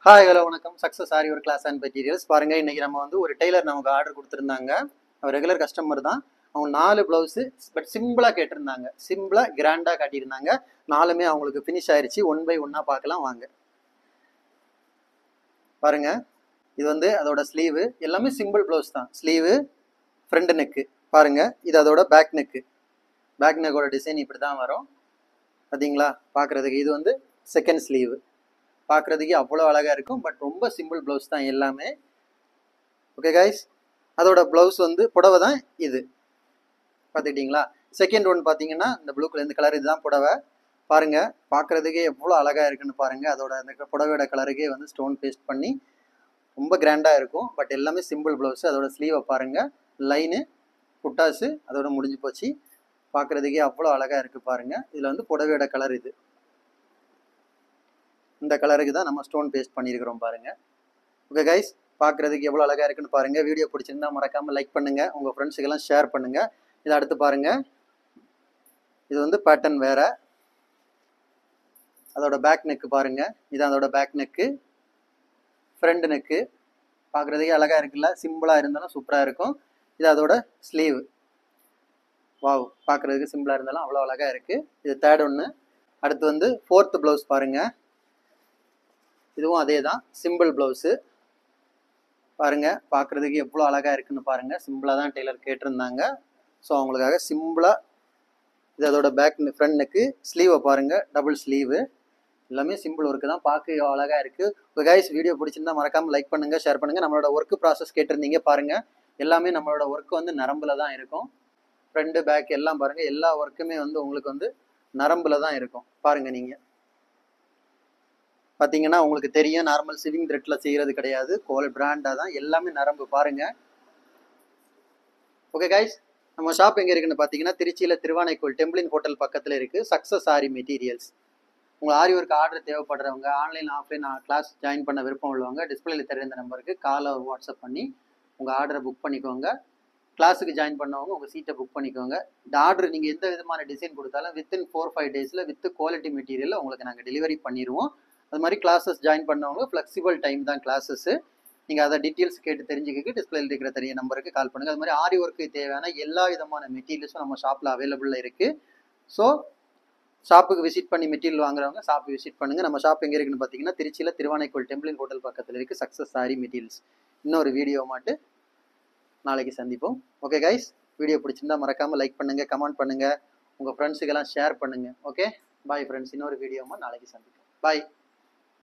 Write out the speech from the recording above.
Hi hello வணக்கம். Success ஆரி ஒரு class and materials. பாருங்கள், இன்றைக்கி நம்ம வந்து ஒரு டெய்லர் நமக்கு ஆர்டர் கொடுத்துருந்தாங்க. அவர் ரெகுலர் கஸ்டமர் தான். அவங்க 4 ப்ளவுஸு பட் சிம்பிளாக கேட்டிருந்தாங்க. சிம்பிளாக கிராண்டாக காட்டியிருந்தாங்க. 4மே அவங்களுக்கு ஃபினிஷ் ஆயிடுச்சு. 1 பை 1 பார்க்கலாம் வாங்க. பாருங்கள், இது வந்து அதோட ஸ்லீவு. எல்லாமே சிம்பிள் ப்ளவுஸ் தான். Sleeve, front neck. பாருங்கள், இது அதோட பேக் நெக்கு. பேக் நெக்கோட டிசைன் இப்படி தான் வரும். பார்த்தீங்களா பார்க்குறதுக்கு. இது வந்து செகண்ட் ஸ்லீவு. பார்க்குறதுக்கு அவ்வளோ அழகாக இருக்கும். பட் ரொம்ப சிம்பிள் ப்ளவுஸ் தான் எல்லாமே. ஓகே கைஸ், அதோட ப்ளவுஸ் வந்து புடவை தான் இது. பார்த்துக்கிட்டிங்களா? செகண்ட் ஒன் பார்த்தீங்கன்னா இந்த ப்ளூ கலர், இந்த கலர் இதுதான் புடவை. பாருங்கள், பார்க்குறதுக்கே எவ்வளோ அழகாக இருக்குன்னு பாருங்கள். அதோட அந்த புடவையோட கலருக்கே வந்து ஸ்டோன் பேஸ்ட் பண்ணி ரொம்ப கிராண்டாக இருக்கும். பட் எல்லாமே சிம்பிள் ப்ளவுஸு. அதோட ஸ்லீவை பாருங்கள், லைனு புட்டாஸு அதோட முடிஞ்சு போச்சு. பார்க்குறதுக்கே அவ்வளோ அழகாக இருக்குது பாருங்கள். இதில் வந்து புடவையோட கலர் இது. இந்த கலருக்கு தான் நம்ம ஸ்டோன் பேஸ்ட் பண்ணியிருக்கிறோம் பாருங்கள். ஓகே கைஸ், பார்க்குறதுக்கு எவ்வளோ அழகாக இருக்குன்னு பாருங்கள். வீடியோ பிடிச்சிருந்தா மறக்காமல் லைக் பண்ணுங்கள், உங்கள் ஃப்ரெண்ட்ஸுக்கெல்லாம் ஷேர் பண்ணுங்கள். இதை அடுத்து பாருங்கள், இது வந்து பேட்டர்ன் வேறு. அதோட பேக் நெக்கு பாருங்கள், இது அதோட பேக் நெக்கு. ஃப்ரண்ட் நெக்கு பார்க்குறதுக்கே அழகாக இருக்குல்ல. சிம்பிளாக இருந்தாலும் சூப்பராக இருக்கும். இது அதோட ஸ்லீவ். வாவ், பார்க்குறதுக்கு சிம்பிளாக இருந்தாலும் அவ்வளோ அழகாக இருக்குது. இது தேர்ட் ஒன்று. அடுத்து வந்து ஃபோர்த்து ப்ளவுஸ் பாருங்கள். இதுவும் அதே தான், சிம்பிள் ப்ளவுஸு. பாருங்கள், பார்க்குறதுக்கு எவ்வளோ அழகாக இருக்குன்னு பாருங்கள். சிம்பிளாக தான் டெய்லர் கேட்டிருந்தாங்க. ஸோ அவங்களுக்காக சிம்பிளாக இது அதோட பேக் ஃப்ரண்ட் நெக்கு. ஸ்லீவை பாருங்கள், டபுள் ஸ்லீவு. எல்லாமே சிம்பிள் ஒர்க்கு தான், பார்க்க அழகாக இருக்குது. இப்போ கைஸ், வீடியோ பிடிச்சிருந்தா மறக்காமல் லைக் பண்ணுங்கள், ஷேர் பண்ணுங்கள். நம்மளோட ஒர்க்கு ப்ராசஸ் கேட்டிருந்தீங்க பாருங்கள். எல்லாமே நம்மளோட ஒர்க்கு வந்து நரம்பில் தான் இருக்கும். ஃப்ரண்ட்டு பேக் எல்லாம் பாருங்கள், எல்லா ஒர்க்குமே வந்து உங்களுக்கு வந்து நரம்பில் தான் இருக்கும். பாருங்கள், நீங்கள் பார்த்தீங்கன்னா உங்களுக்கு தெரியும், நார்மல் சிவிங் த்ரெட்டில் செய்கிறது கிடையாது. பிராண்டாக தான் எல்லாமே நரம்பு. பாருங்கள். ஓகே கைஸ், நம்ம ஷாப் எங்கே இருக்குன்னு பார்த்தீங்கன்னா திருச்சியில் திருவானைக்கோயில் டெம்பிளின் ஹோட்டல் பக்கத்தில் இருக்குது. சக்ஸஸ் ஆரி மெட்டீரியல்ஸ். உங்கள் ஆரி ஒர்க் ஆர்டர் தேவைப்படுறவங்க, ஆன்லைன் ஆஃப்லைன் கிளாஸ் ஜாயின் பண்ண விருப்பம் உள்ளவங்க டிஸ்பிளேல தெரிந்த நம்பருக்கு காலை வாட்ஸ்அப் பண்ணி உங்கள் ஆர்டரை புக் பண்ணிக்கோங்க. கிளாஸுக்கு ஜாயின் பண்ணவங்க உங்கள் சீட்டை புக் பண்ணிக்கோங்க. இந்த ஆர்டர் நீங்கள் எந்த விதமான டிசைன் கொடுத்தாலும் வித்தின் 4-5 டேஸில் வித் குவாலிட்டி மெட்டீரியலில் உங்களுக்கு நாங்கள் டெலிவரி பண்ணிடுவோம். அது மாதிரி கிளாஸஸ் ஜாயின் பண்ணவங்க ஃப்ளெக்சிபிள் டைம் தான் கிளாஸஸ்ஸு. நீங்கள் அதை டீட்டெயில்ஸ் கேட்டு தெரிஞ்சுக்க டிஸ்பிளேல இருக்கிற தெரிய நம்பருக்கு கால் பண்ணுங்கள். அது மாதிரி ஆரி ஒர்க்கு தேவையான எல்லா விதமான மெட்டீரியல்ஸும் நம்ம ஷாப்பில் அவைலபிளில் இருக்குது. ஸோ ஷாப்புக்கு விசிட் பண்ணி மெட்டீரியல் வாங்குறவங்க ஷாப்புக்கு விசிட் பண்ணுங்கள். நம்ம ஷாப் எங்கே இருக்குன்னு பார்த்தீங்கன்னா திருச்சியில் திருவானைக்கோயில் டெம்பிளின் ஹோட்டல் பக்கத்தில் இருக்குது. சக்ஸஸ் ஆரி மெட்டீரியல்ஸ். இன்னொரு வீடியோ மாட்டு நாளைக்கு சந்திப்போம். ஓகே கைஸ், வீடியோ பிடிச்சிருந்தா மறக்காமல் லைக் பண்ணுங்கள், கமெண்ட் பண்ணுங்கள், உங்கள் ஃப்ரெண்ட்ஸுக்கெல்லாம் ஷேர் பண்ணுங்கள். Okay, bye friends. இன்னொரு வீடியோமா நாளைக்கு சந்திப்போம். பாய்.